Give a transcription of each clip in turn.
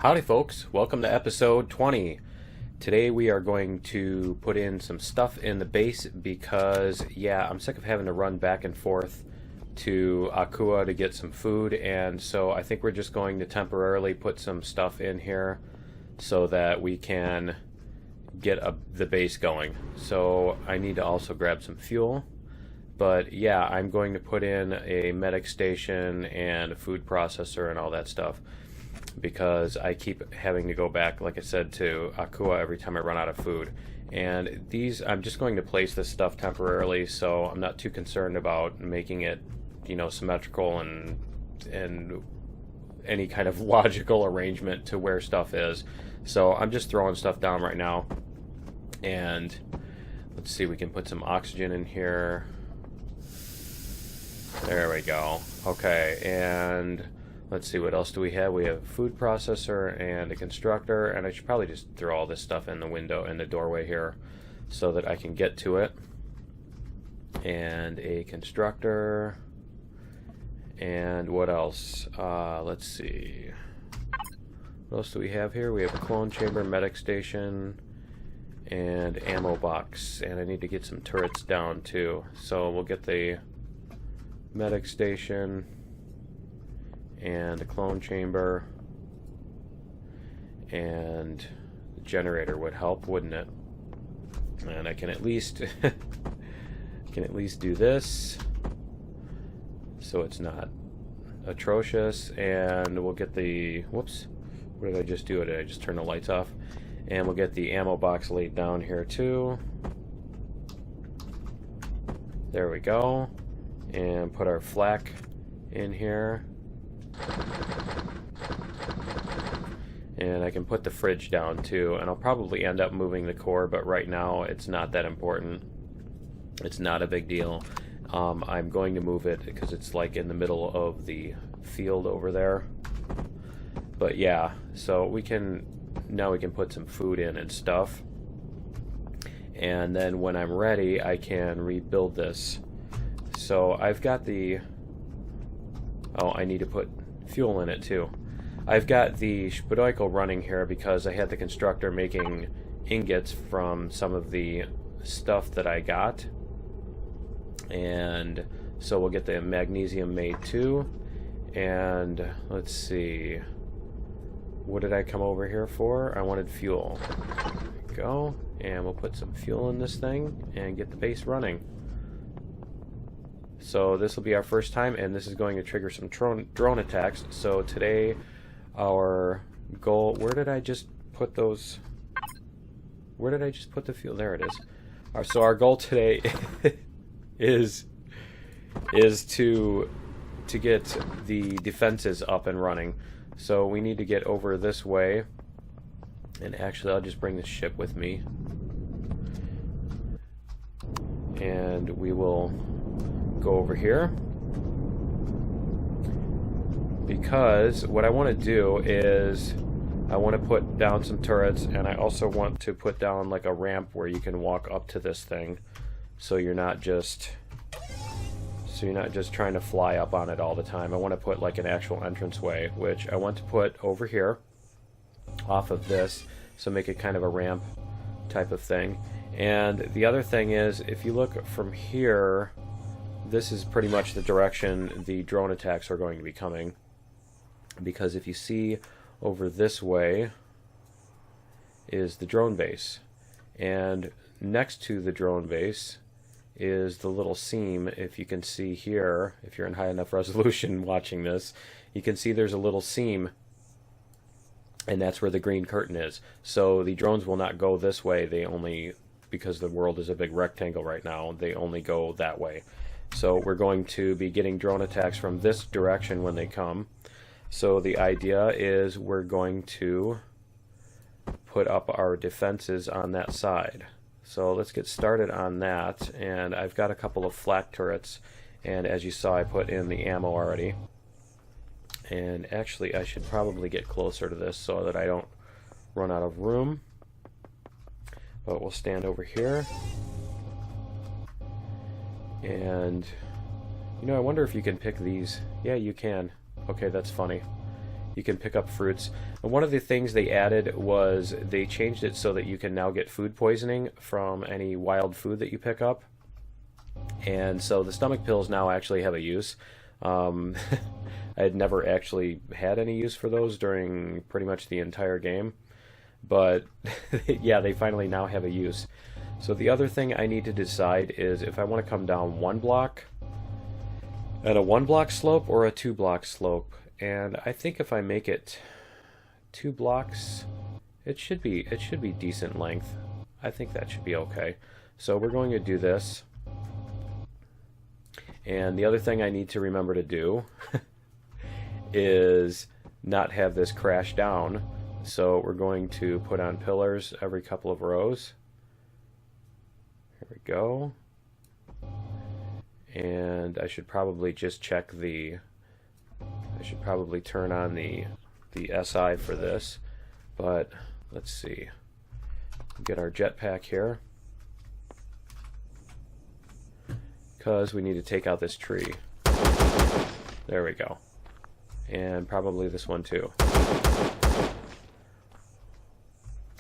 Howdy folks, welcome to episode 20. Today we are going to put in some stuff in the base because, yeah, I'm sick of having to run back and forth to Akua to get some food, and so I think we're just going to temporarily put some stuff in here so that we can get the base going. So I need to also grab some fuel, but yeah, I'm going to put in a medic station and a food processor and all that stuff, because I keep having to go back, like I said, to Akua every time I run out of food. And these, I'm just going to place this stuff temporarily, so I'm not too concerned about making it, you know, symmetrical and any kind of logical arrangement to where stuff is. So I'm just throwing stuff down right now. And let's see, we can put some oxygen in here. There we go. Okay, and let's see, what else do we have? We have a food processor and a constructor, and I should probably just throw all this stuff in the window, in the doorway here, so that I can get to it. And a constructor, and what else? Let's see. What else do we have here? We have a clone chamber, medic station, and ammo box, and I need to get some turrets down too. So we'll get the medic station and the clone chamber, and the generator would help, wouldn't it? And I can at least do this so it's not atrocious. And we'll get the, whoops, what did I just do? Did I just turn the lights off? And we'll get the ammo box laid down here too. There we go. And put our flak in here. And I can put the fridge down too, and I'll probably end up moving the core, but right now it's not that important. It's not a big deal. I'm going to move it because it's like in the middle of the field over there. But yeah, so now we can put some food in and stuff, and then when I'm ready I can rebuild this. So I've got the, oh, I need to put fuel in it too. I've got the Spodoiko running here because I had the constructor making ingots from some of the stuff that I got, and so we'll get the magnesium made too. And let's see, what did I come over here for? I wanted fuel. There we go, and we'll put some fuel in this thing and get the base running. So this will be our first time, and this is going to trigger some drone attacks. So today our goal, where did I just put those? Where did I just put the fuel? There it is. So our goal today is to get the defenses up and running. So we need to get over this way, and actually I'll just bring this ship with me, and we will go over here, because what I want to do is I want to put down some turrets, and I also want to put down like a ramp where you can walk up to this thing, so you're not just trying to fly up on it all the time. I want to put like an actual entranceway, which I want to put over here off of this, so make it kind of a ramp type of thing. And the other thing is, if you look from here, this is pretty much the direction the drone attacks are going to be coming, because if you see over this way is the drone base, and next to the drone base is the little seam. If you can see here, if you're in high enough resolution watching this, you can see there's a little seam, and that's where the green curtain is. So the drones will not go this way. They only, because the world is a big rectangle right now, they only go that way. So we're going to be getting drone attacks from this direction when they come. So the idea is we're going to put up our defenses on that side. So let's get started on that. And I've got a couple of flak turrets, and as you saw, I put in the ammo already. And actually I should probably get closer to this so that I don't run out of room. But we'll stand over here. And, you know, I wonder if you can pick these. Yeah, you can. Okay, that's funny. you can pick up fruits. And one of the things they added was they changed it so that you can now get food poisoning from any wild food that you pick up. And so the stomach pills now actually have a use. I had never actually had any use for those during pretty much the entire game. But yeah, they finally now have a use. So the other thing I need to decide is if I want to come down 1 block at a 1 block slope or a 2 block slope. And I think if I make it 2 blocks, it should be decent length. I think that should be okay. So we're going to do this. And the other thing I need to remember to do is not have this crash down. So we're going to put on pillars every couple of rows. Here we go. And I should probably just check I should probably turn on the SI for this. But let's see. Get our jetpack here. Because we need to take out this tree. There we go. And probably this one too.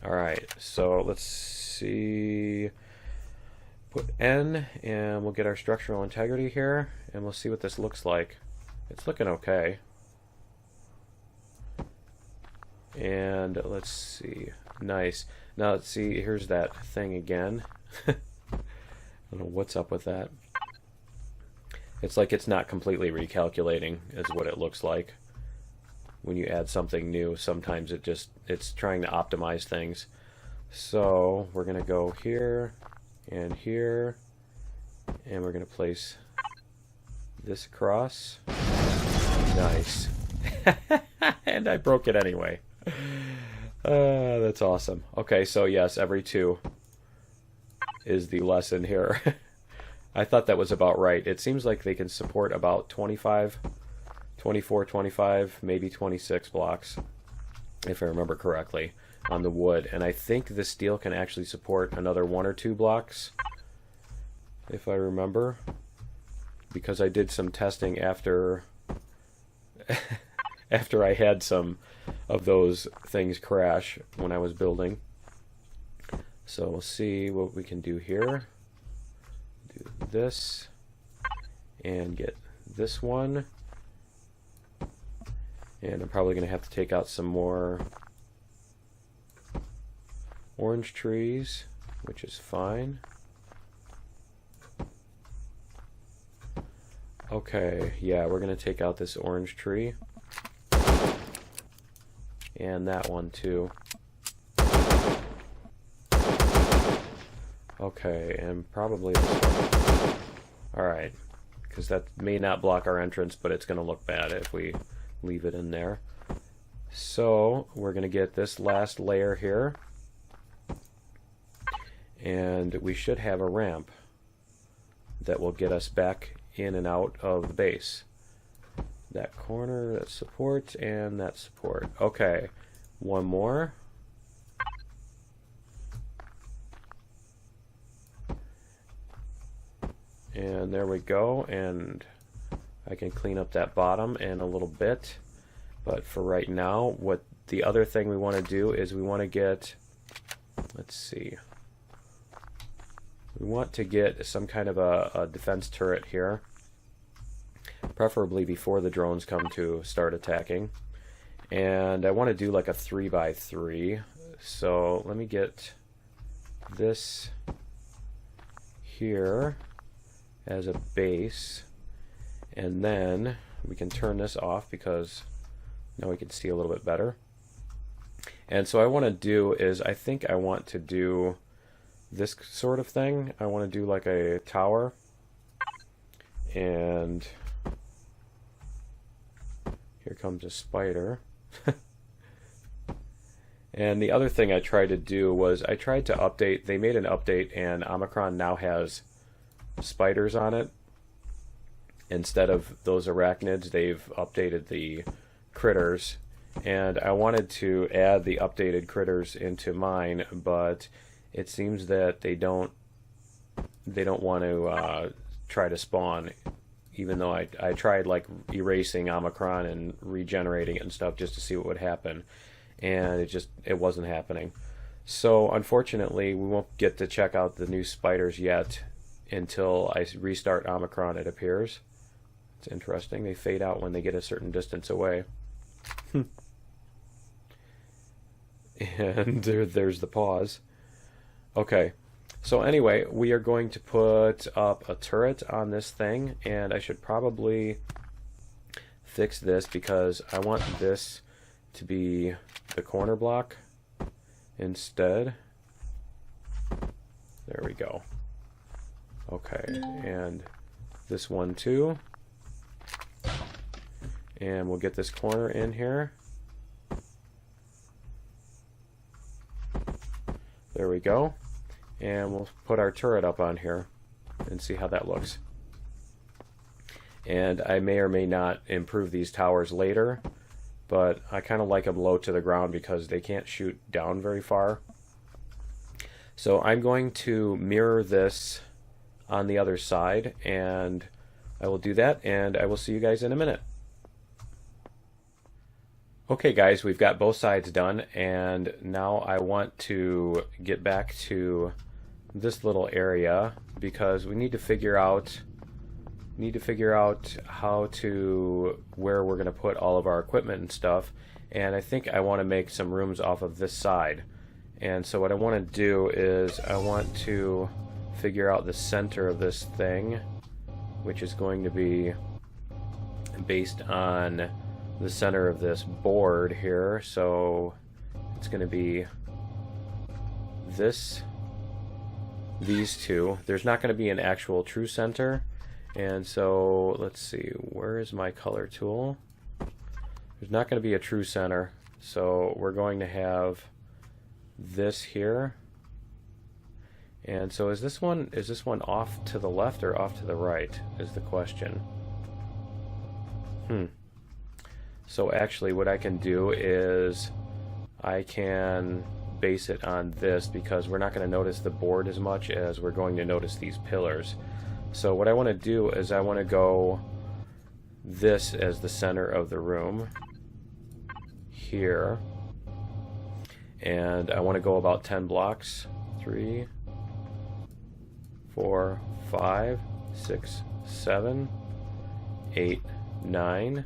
Alright, so let's see. Put N, and we'll get our structural integrity here, and we'll see what this looks like. It's looking okay. And let's see. Nice. Now let's see, here's that thing again. I don't know what's up with that. It's like it's not completely recalculating, is what it looks like. When you add something new, sometimes it's trying to optimize things. So we're going to go here, and we're going to place this across. Nice. And I broke it anyway. That's awesome. Okay, so yes, every 2 is the lesson here. I thought that was about right. It seems like they can support about 25, 24, 25, maybe 26 blocks, if I remember correctly, on the wood. And I think the steel can actually support another 1 or 2 blocks, if I remember, because I did some testing after after I had some of those things crash when I was building. So we'll see what we can do here. Do this and get this one. And I'm probably going to have to take out some more orange trees, which is fine. Okay, yeah, we're going to take out this orange tree. And that one too. Okay, and probably this one. Alright, because that may not block our entrance, but it's going to look bad if we leave it in there. So we're going to get this last layer here, and we should have a ramp that will get us back in and out of the base. That corner, that support, and that support. Okay, one more. And there we go, and I can clean up that bottom in a little bit. But for right now, what the other thing we want to do is we want to get, let's see, we want to get some kind of a defense turret here, preferably before the drones come to start attacking. And I want to do like a 3x3. So let me get this here as a base, and then we can turn this off because now we can see a little bit better. And so what I want to do is, I think I want to do this sort of thing. I want to do like a tower, and here comes a spider. And the other thing I tried to do was I tried to update, they made an update and Omicron now has spiders on it. Instead of those arachnids, they've updated the critters. And I wanted to add the updated critters into mine, but it seems that they don't want to try to spawn even though I tried like erasing Omicron and regenerating it and stuff just to see what would happen, and it wasn't happening. So unfortunately, we won't get to check out the new spiders yet until I restart Omicron, it appears. It's interesting. They fade out when they get a certain distance away. And there's the pause. Okay. So anyway, we are going to put up a turret on this thing, and I should probably fix this because I want this to be the corner block instead. There we go. Okay, and this one too. And we'll get this corner in here. There we go. And we'll put our turret up on here and see how that looks. And I may or may not improve these towers later, but I kind of like them low to the ground because they can't shoot down very far. So I'm going to mirror this on the other side, and I will do that, and I will see you guys in a minute. Okay guys, we've got both sides done, and now I want to get back to this little area because we need to figure out where we're going to put all of our equipment and stuff, and I think I want to make some rooms off of this side. And so what I want to do is I want to figure out the center of this thing, which is going to be based on the center of this board here. So it's going to be these two. There's not going to be an actual true center, and so let's see, where is my color tool? There's not going to be a true center, so we're going to have this here. And so is this one off to the left or off to the right is the question. So actually what I can do is I can base it on this because we're not going to notice the board as much as we're going to notice these pillars. So what I want to do is I want to go this as the center of the room here, and I want to go about 10 blocks. 3, 4, 5, 6, 7, 8, 9,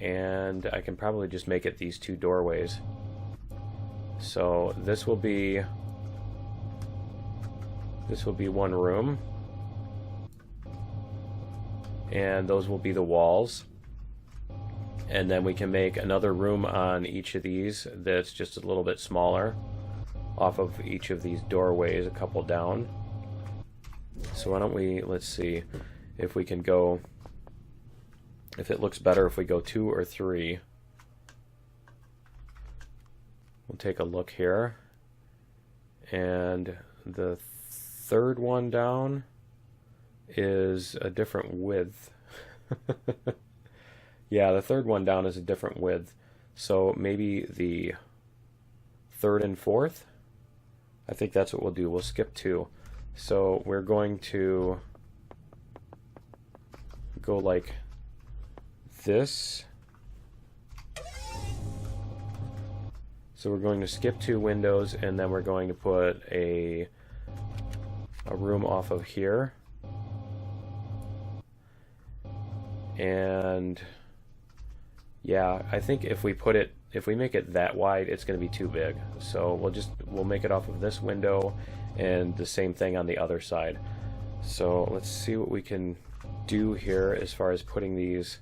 and I can probably just make it these two doorways. So this will be one room, and those will be the walls, and then we can make another room on each of these that's just a little bit smaller off of each of these doorways, a couple down. So why don't we, let's see if we can go, if it looks better if we go 2 or 3. We'll take a look here, and the third one down is a different width. Yeah, the third one down is a different width, so maybe the third and fourth. I think that's what we'll do. We'll skip 2. So we're going to go like this. So we're going to skip 2 windows, and then we're going to put a room off of here. And yeah, I think if we make it that wide, it's going to be too big. So we'll make it off of this window, and the same thing on the other side. So let's see what we can do here as far as putting these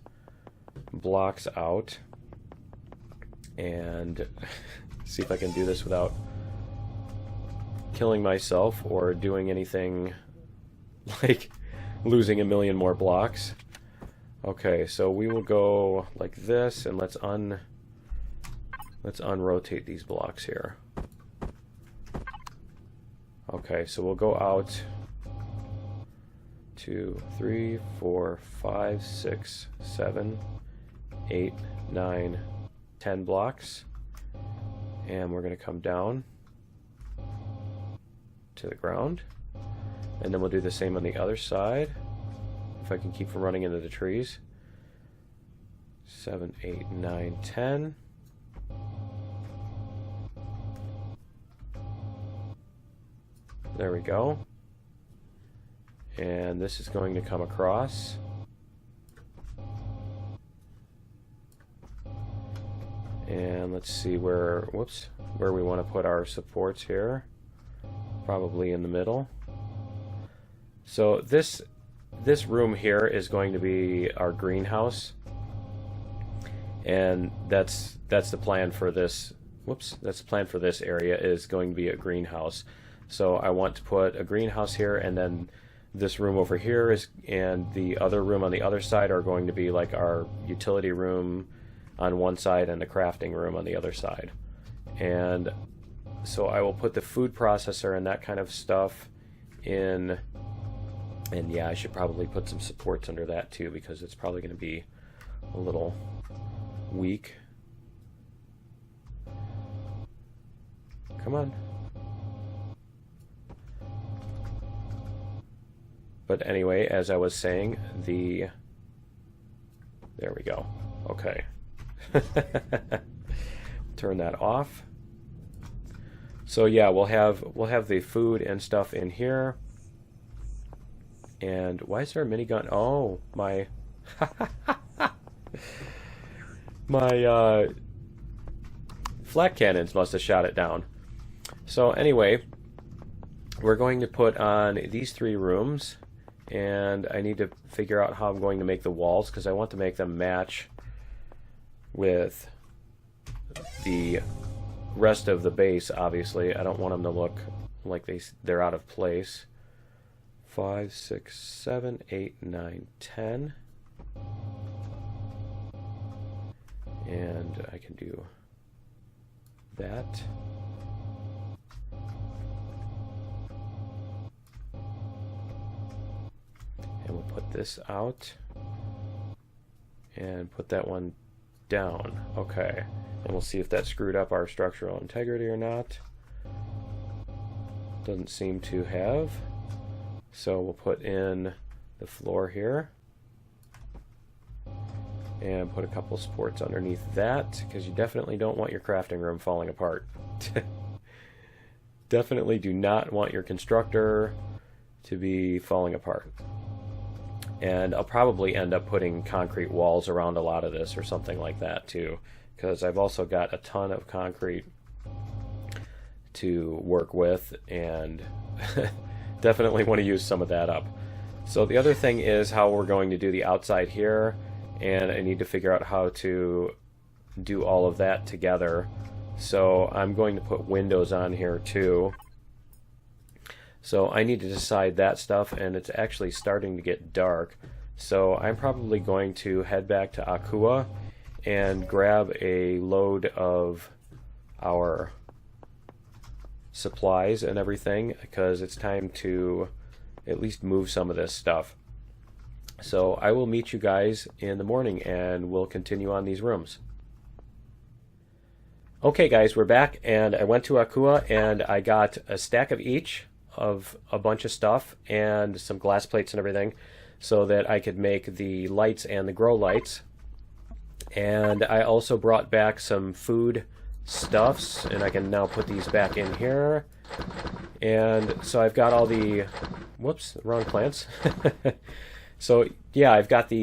blocks out, and see if I can do this without killing myself or doing anything like losing a million more blocks. Okay, so we will go like this, and let's unrotate these blocks here. Okay, so we'll go out 2, 3, 4, 5, 6, 7, 8, 9, 10 blocks, and we're going to come down to the ground, and then we'll do the same on the other side. if I can keep from running into the trees. 7, 8, 9, 10. There we go. And this is going to come across. And let's see where, whoops, where we want to put our supports here. Probably in the middle. So this room here is going to be our greenhouse. And that's the plan for this, whoops, that's the plan for this area, is going to be a greenhouse. So I want to put a greenhouse here, and then this room over here is, and the other room on the other side are going to be like our utility room on one side and the crafting room on the other side. And so I will put the food processor and that kind of stuff in, and yeah, I should probably put some supports under that too, because it's probably going to be a little weak. Come on. But anyway, as I was saying, there we go. Okay. Turn that off. So yeah, we'll have the food and stuff in here. And why is there a minigun? Oh, my my flak cannons must have shot it down. So anyway, we're going to put on these 3 rooms, and I need to figure out how I'm going to make the walls, because I want to make them match with the rest of the base. Obviously, I don't want them to look like they're out of place. 5, 6, 7, 8, 9, 10. And I can do that. And we'll put this out and put that one down. Okay. And we'll see if that screwed up our structural integrity or not. Doesn't seem to have. So we'll put in the floor here. And put a couple supports underneath that, because you definitely don't want your crafting room falling apart. Definitely do not want your constructor to be falling apart. And I'll probably end up putting concrete walls around a lot of this or something like that too, because I've also got a ton of concrete to work with, and definitely want to use some of that up. So the other thing is how we're going to do the outside here, and I need to figure out how to do all of that together. So I'm going to put windows on here too. So I need to decide that stuff, and it's actually starting to get dark. So I'm probably going to head back to Akua and grab a load of our supplies and everything, because it's time to at least move some of this stuff. So I will meet you guys in the morning, and we'll continue on these rooms. Okay guys, we're back, and I went to Akua and I got a stack of each of a bunch of stuff and some glass plates and everything, so that I could make the lights and the grow lights. And I also brought back some food stuffs, and I can now put these back in here. And so I've got all the, whoops, wrong plants. So yeah, I've got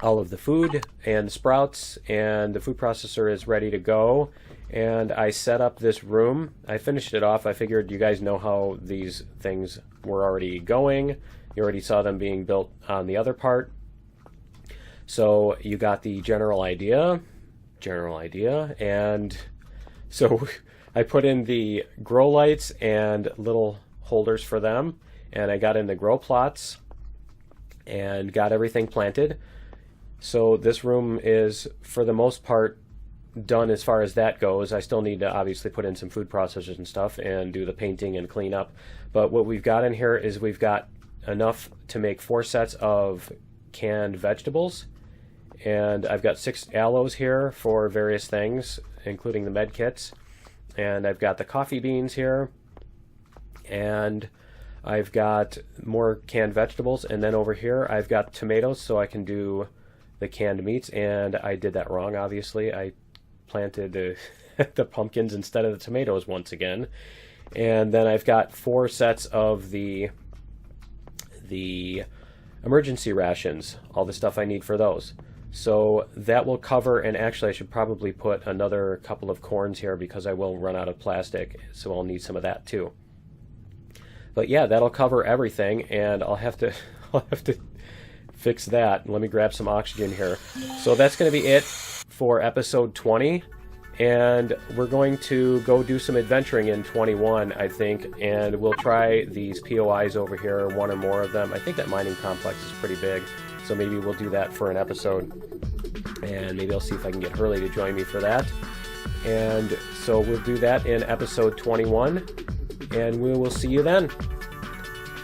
all of the food and the sprouts, and the food processor is ready to go. And I set up this room. I finished it off. I figured you guys know how these things were already going. You already saw them being built on the other part. So you got the general idea. And so I put in the grow lights and little holders for them. And I got in the grow plots and got everything planted. So this room is, for the most part, done as far as that goes. I still need to obviously put in some food processors and stuff and do the painting and clean up. But what we've got in here is we've got enough to make 4 sets of canned vegetables. And I've got 6 aloes here for various things, including the med kits. And I've got the coffee beans here. And I've got more canned vegetables, and then over here I've got tomatoes so I can do the canned meats, and I did that wrong, obviously. I planted the pumpkins instead of the tomatoes once again. And then I've got 4 sets of the emergency rations, all the stuff I need for those. So that will cover, and actually I should probably put another couple of corns here because I will run out of plastic, so I'll need some of that too. But yeah, that'll cover everything, and I'll have to fix that. Let me grab some oxygen here. So that's going to be it for episode 20, and we're going to go do some adventuring in 21, I think, and we'll try these POIs over here, 1 or more of them. I think that mining complex is pretty big, so maybe we'll do that for an episode, and maybe I'll see if I can get Hurley to join me for that. And so we'll do that in episode 21, and we will see you then.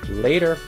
Later.